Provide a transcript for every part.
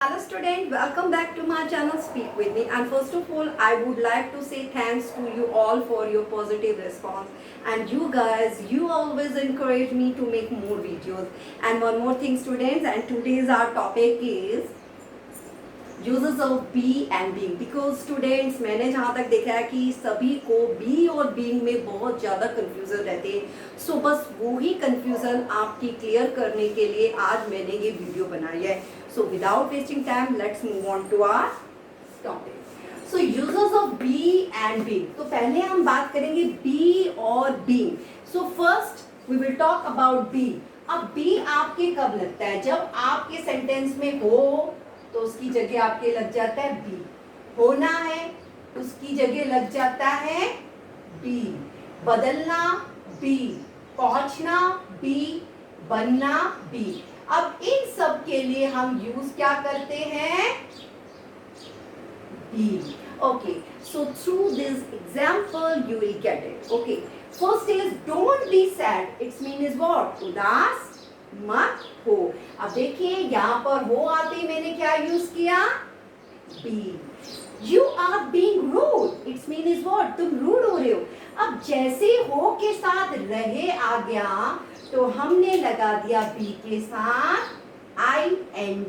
Hello student, welcome back to my channel Speak With Me, and first of all I would like to say thanks to you all for your positive response, and you guys, you always encourage me to make more videos. And one more thing students, and today's our topic is uses of be and being, because students मैंने जहाँ तक देखा है कि सभी को be और being में बहुत ज़्यादा confusion रहते हैं. सो बस वो ही confusion आपकी क्लियर करने के लिए आज मैंने ये वीडियो बनाई है. So without wasting time, let's move on to our topic. So uses of be and being. तो पहले हम बात करेंगे be और being. So first we will talk about be. अब be आपके कब लगता है? जब आपके सेंटेंस में हो तो उसकी जगह आपके लग जाता है be. होना है उसकी जगह लग जाता है be. बदलना be. पहुंचना be. बनना be. अब इन सब के लिए हम यूज क्या करते हैं? be. Okay, so through this example you will get it. Okay, first is don't be sad. Its mean is what? उदास मत हो. अब देखिए यहाँ पर हो आते मैंने क्या यूज किया? be. You are being rude. Its mean is what? तुम रूड हो रहे हो. अब जैसे हो के साथ रहे आ गया तो हमने लगा दिया be के साथ ing.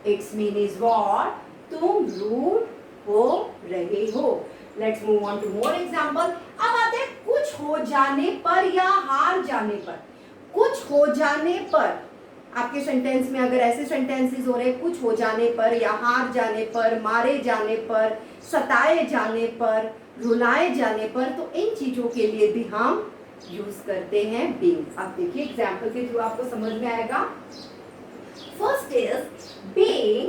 Its mean is what? तुम रूड हो रहे हो. Let's move on to more example. अब आते हैं कुछ हो जाने पर या हार जाने पर. कुछ हो जाने पर आपके सेंटेंस में अगर ऐसे सेंटेंसेस हो रहे कुछ हो जाने पर या हार जाने पर, मारे जाने पर, सताए जाने पर, रुलाए जाने पर, तो इन चीजों के लिए भी हम यूज करते हैं being. आप देखिए एग्जाम्पल के थ्रू आपको समझ में आएगा. First is being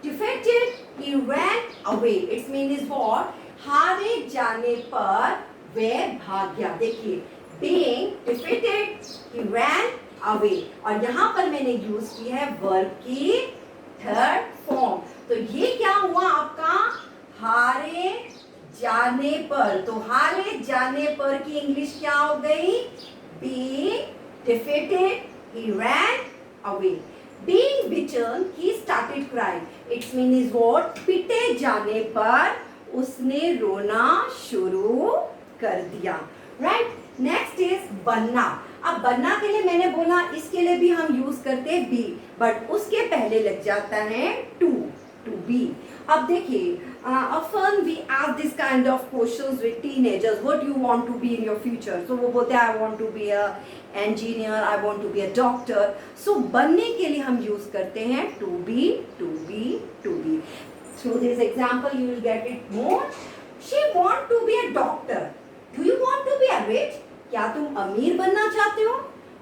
defeated he ran away. Its mean is what? हारे जाने पर वह भाग गया. देखिए being defeated he ran away, और यहाँ पर मैंने यूज की है वर्ब की थर्ड फॉर्म. तो ये क्या हुआ आपका? हारे जाने पर. तो हारे जाने पर की इंग्लिश क्या हो गई? being defeated he ran away. being beaten he started crying. Its mean is what? पिटे जाने पर उसने रोना शुरू कर दिया. राइट. नेक्स्ट इज बनना. अब बनना के लिए मैंने बोला इसके लिए भी हम यूज करते हैं be, बट उसके पहले लग जाता है to be. अब देखिए often we ask this kind of questions with teenagers, what you want to be in your future. So वो बोलते हैं I want to be a engineer, I want to be a doctor. So बनने के लिए हम use करते हैं to be. Through this example you will get it more. She want to be a doctor. Do you want to be a rich? क्या तुम अमीर बनना चाहते हो?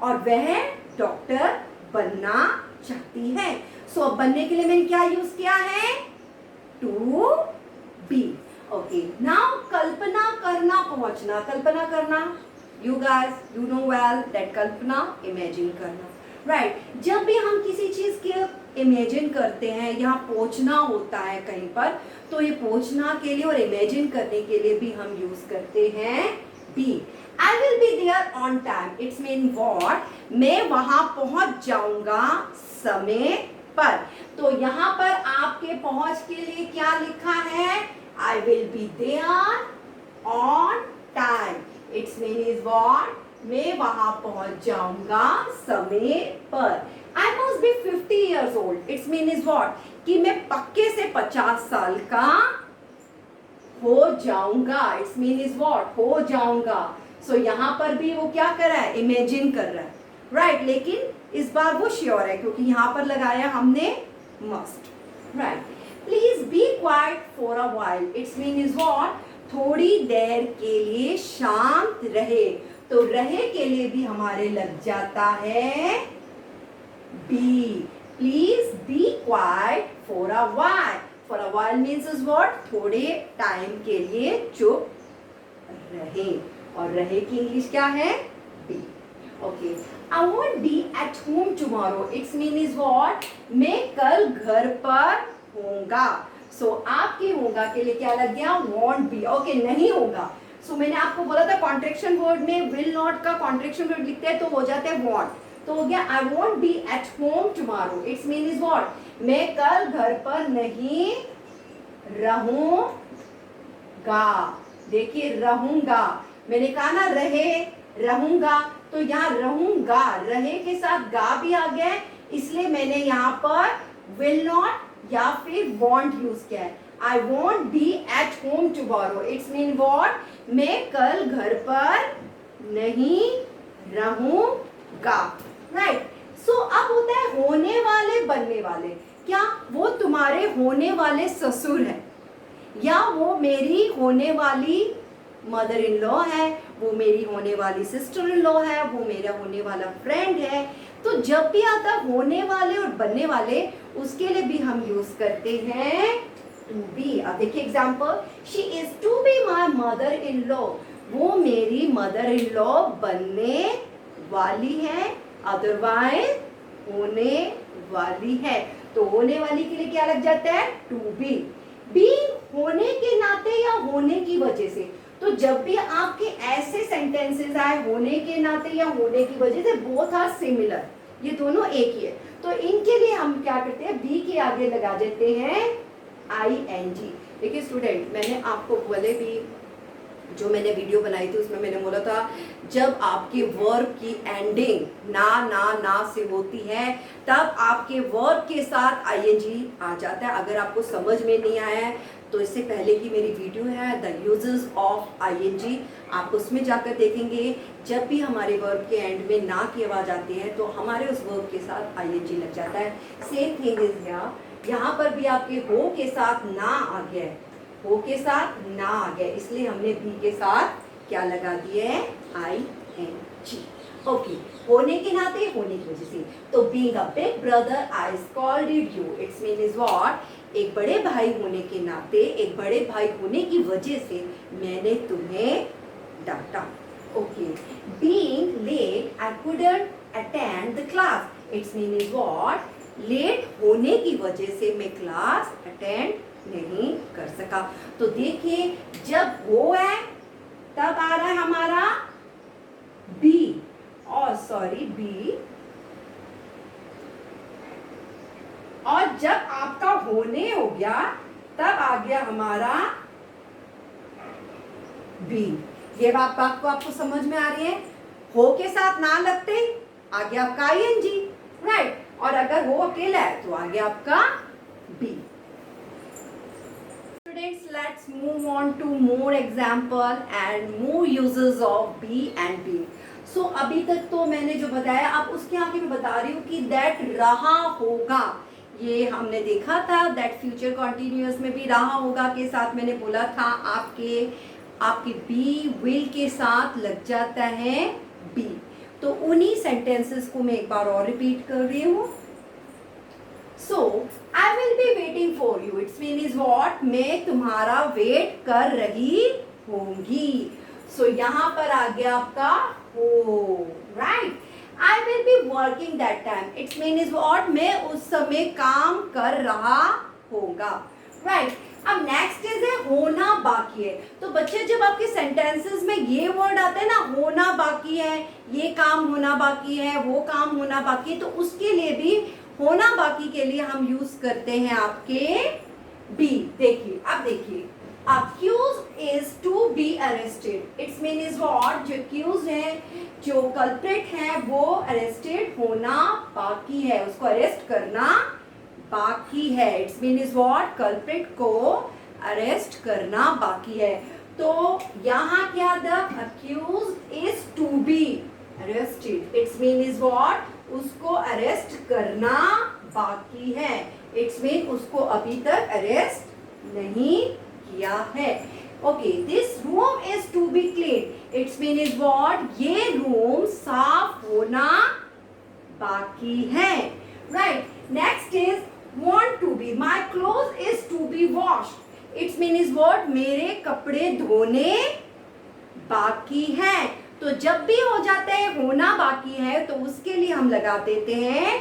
और वह डॉक्टर बनना चाहती है. सो अब बनने के लिए मैंने क्या यूज किया है? To be. ओके. नाउ कल्पना करना, पहुंचना. कल्पना करना, you guys you know well that कल्पना इमेजिन करना. राइट. जब भी हम किसी चीज के इमेजिन करते हैं, यहाँ पहुंचना होता है कहीं पर, तो ये पहुंचना के लिए और इमेजिन करने के लिए भी हम यूज करते हैं be. I will be there on time. It's mean what? मैं वहां पहुंच जाऊंगा समय पर. तो यहाँ पर आपके पहुंच के लिए क्या लिखा है? I will be there on time. It's mean is what? मैं वहां पहुंच जाऊंगा समय पर. I must be 50 years old. It's mean is what? कि मैं पक्के से 50 साल का हो जाऊंगा. It's mean is what? हो जाऊंगा. सो यहाँ पर भी वो क्या कर रहा है? इमेजिन कर रहा है. राइट. लेकिन इस बार वो श्योर है क्योंकि यहाँ पर लगाया हमने must. Right. Please be quiet for a while. It's mean is what? थोड़ी देर के लिए शांत रहे. तो रहे के लिए भी हमारे लग जाता है be. Please be quiet for a while. For a while means is what? थोड़े टाइम के लिए चुप रहे. और रहे की इंग्लिश क्या है? Be. Okay. I want be at home tomorrow. It's mean is what? मैं कल घर पर होऊंगा. सो आपके होगा के लिए क्या लग गया? Want be. ओके. नहीं होगा. सो मैंने आपको बोला था कॉन्ट्रेक्शन वर्ड में विल नॉट का कॉन्ट्रेक्शन वर्ड लिखते हैं तो हो जाता है वॉन्ट. तो हो गया I want be at home tomorrow. It's mean is what? मैं कल घर पर नहीं रहूंगा। देखिए रहूंगा, मैंने कहा ना रहे, रहूंगा, तो यहाँ रहूंगा, रहे के साथ गा भी आ गया, इसलिए मैंने यहाँ पर विल नॉट या फिर वॉन्ट यूज किया है। I want be at home tomorrow, it's mean what, मैं कल घर पर नहीं रहूंगा, राइट। सो अब होता है होने वाले बनने वाले, क्या वो तुम्हारे होने वाले ससुर है, या वो मेरी होने वाली मदर इन लॉ है, वो मेरी होने वाली सिस्टर इन लॉ है, वो मेरा होने वाला फ्रेंड है। तो जब भी आता होने वाले और बनने वाले, उसके लिए भी हम यूज करते हैं टू बी। अब देखिए example, she is to be my mother in law, वो मेरी मदर इन लॉ बनने वाली है, अदरवाइज होने वाली है। तो होने वाली के लिए क्या लग जाता है, टू बी। बी होने के नाते या होने की वजह से, तो जब भी आपके ऐसे सेंटेंसेस आए होने के नाते या होने की वजह से, बोथ आर सिमिलर, ये दोनों एक ही है, तो इनके लिए हम क्या करते हैं, बी के आगे लगा देते हैं ING। देखिए स्टूडेंट, मैंने आपको बोले भी, जो मैंने वीडियो बनाई थी उसमें मैंने बोला था, जब आपके वर्ब की एंडिंग ना से होती है, तब आपके वर्ब के साथ ING आ जाता है। अगर आपको समझ में नहीं आया है तो इससे पहले की मेरी वीडियो है द यूजेस ऑफ ING, आप उसमें जाकर देखेंगे। जब भी हमारे वर्ब के एंड में ना की आवाज आती है तो हमारे उस वर्ब के साथ ING लग जाता है। सेम थिंग इज यहाँ पर भी आपके हो के साथ ना आ गया है, हो के साथ ना आ गया, इसलिए हमने बी के साथ क्या लगा दिए है, ING। ओके, होने के नाते, होने की वजह से। तो being a big brother I scolded you, it's mean is what, एक बड़े भाई होने के नाते, एक बड़े भाई होने की वजह से मैंने तुम्हें डांटा। Okay, being late I couldn't attend the class, it's mean is what, late होने की वजह से मैं क्लास अटेंड नहीं कर सका। तो देखिए जब हो है तब आ रहा है हमारा बी, और सॉरी बी, और जब आपका होने हो गया तब आ गया हमारा बी। ये बात को आपको समझ में आ रही है, हो के साथ ना लगते आ गया आपका ING, राइट, और अगर हो अकेला है तो आ गया आपका B. Students, let's move on to more example and more uses of be and being. So अभी तक तो मैंने जो बताया, अब उसके आगे मैं बता रही हूँ कि that रहा होगा, ये हमने देखा था that future continuous में भी रहा होगा के साथ मैंने बोला था आपके be will के साथ लग जाता है be। तो उन्हीं सेंटेंसेस को मैं एक बार और रिपीट कर रही हूँ। So I will be waiting for you, it's mean is what, मैं तुम्हारा वेट कर रही होंगी। So यहाँ पर आ गया आपका हो, right। I will be working that time, it's mean is what, मैं उस समय काम कर रहा होगा, right। अब नेक्स्ट इज है होना बाकी है। तो बच्चे जब आपके सेंटेंसेस में ये वर्ड आते हैं ना, होना बाकी है, ये काम होना बाकी है, वो काम होना बाकी है, तो उसके लिए भी होना बाकी के लिए हम यूज करते हैं आपके बी। देखिए अब देखिए, accused is to be arrested, its mean is what, जो accused है, जो culprit है, वो arrested होना बाकी है, उसको अरेस्ट करना बाकी है। It's mean is what, culprit को अरेस्ट करना बाकी है। तो यहाँ क्या, the accused is to be arrested, it's mean is what, उसको अरेस्ट करना बाकी है, इट्स मीन उसको अभी तक अरेस्ट नहीं किया है। Okay, this room is to be clean, it's mean is what, ये रूम साफ होना बाकी है, right. Next is want to be, my clothes is to be washed, its mean is what, मेरे कपड़े धोने बाकी हैं। तो जब भी हो जाता है होना बाकी है तो उसके लिए हम लगा देते हैं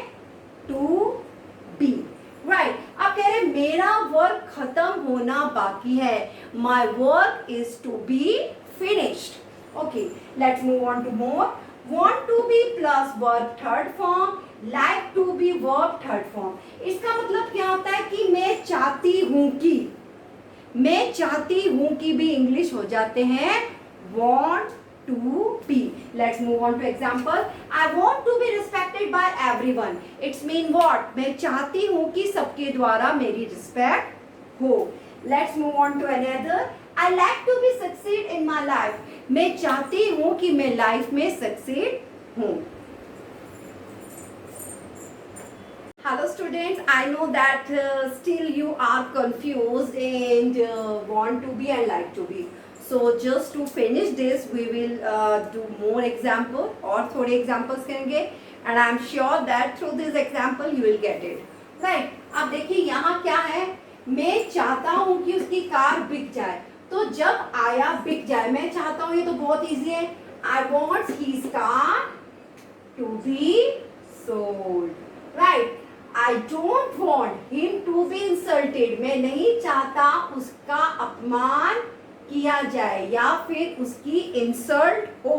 to be, right। अब कह रहे मेरा वर्क खत्म होना बाकी है, my work is to be finished। okay, let's move on to more। want to be plus verb third form like to be verb third form, इसका मतलब क्या होता है कि मैं चाहती हूं कि, मैं चाहती हूं कि भी इंग्लिश हो जाते हैं want to be. Let's move on to example. I want to be respected by everyone. It's mean what? मैं चाहती हूं कि सबके द्वारा मेरी रिस्पेक्ट हो. Let's move on to another. I like to be succeed in my life. मैं चाहती हूं कि मैं लाइफ में सक्सीड हूं. Hello students, I know that still you are confused and want to be and like to be. So just to finish this, we will do more example और थोड़े examples करेंगे and I am sure that through this example you will get it. Right? अब देखिए यहाँ क्या है, मैं चाहता हूँ कि उसकी कार बिक जाए. तो जब आया बिक जाए, मैं चाहता हूँ, ये तो बहुत easy है. I want his car to be sold. Right? I don't want him to be insulted. मैं नहीं चाहता उसका अपमान किया जाए या फिर उसकी इंसल्ट हो.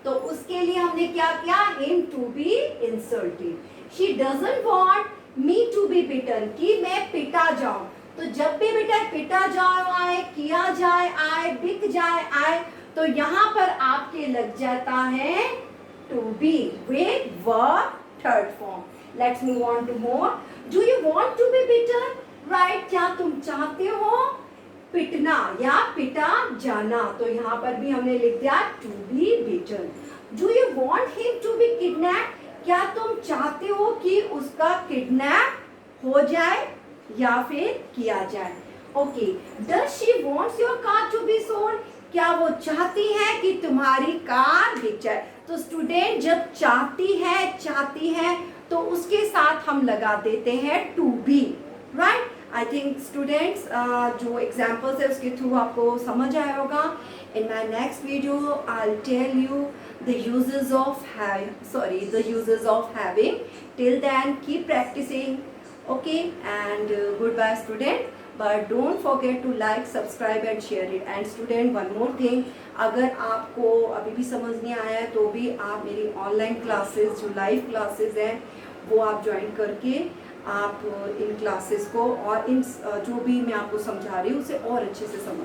तो उसके लिए हमने क्या किया, him to be insulted. She doesn't want me to be beaten, कि मैं पिटा जाऊं. तो जब भी बेटा पिटा जाए आए, किया जाए आए, बिक जाए आए, तो यहाँ पर आपके लग जाता है to be with verb third form. Let's move on to more. Do you want to be beaten? Right? क्या तुम चाहते हो पिटना या पिटा जाना? तो यहाँ पर भी हमने लिख दिया to be beaten. Do you want him to be kidnapped? क्या तुम चाहते हो कि उसका किडनैप हो जाए या फिर किया जाए? Okay. Does she wants your car to be sold? क्या वो चाहती है कि तुम्हारी कार बिक जाए? तो स्टूडेंट जब चाहती है तो उसके साथ हम लगा देते हैं to be. Right? I think students जो एग्जाम्पल्स है उसके थ्रू आपको समझ आया होगा. In my next video I will tell you the uses of having. Till then keep practicing. Okay, and goodbye student. But don't forget to like, subscribe and share it. And student, one more thing, अगर आपको अभी भी समझ नहीं आया है तो भी आप मेरी ऑनलाइन क्लासेस जो लाइव क्लासेस हैं वो आप ज्वाइन करके आप इन क्लासेस को और इन जो भी मैं आपको समझा रही हूँ उसे और अच्छे से समझ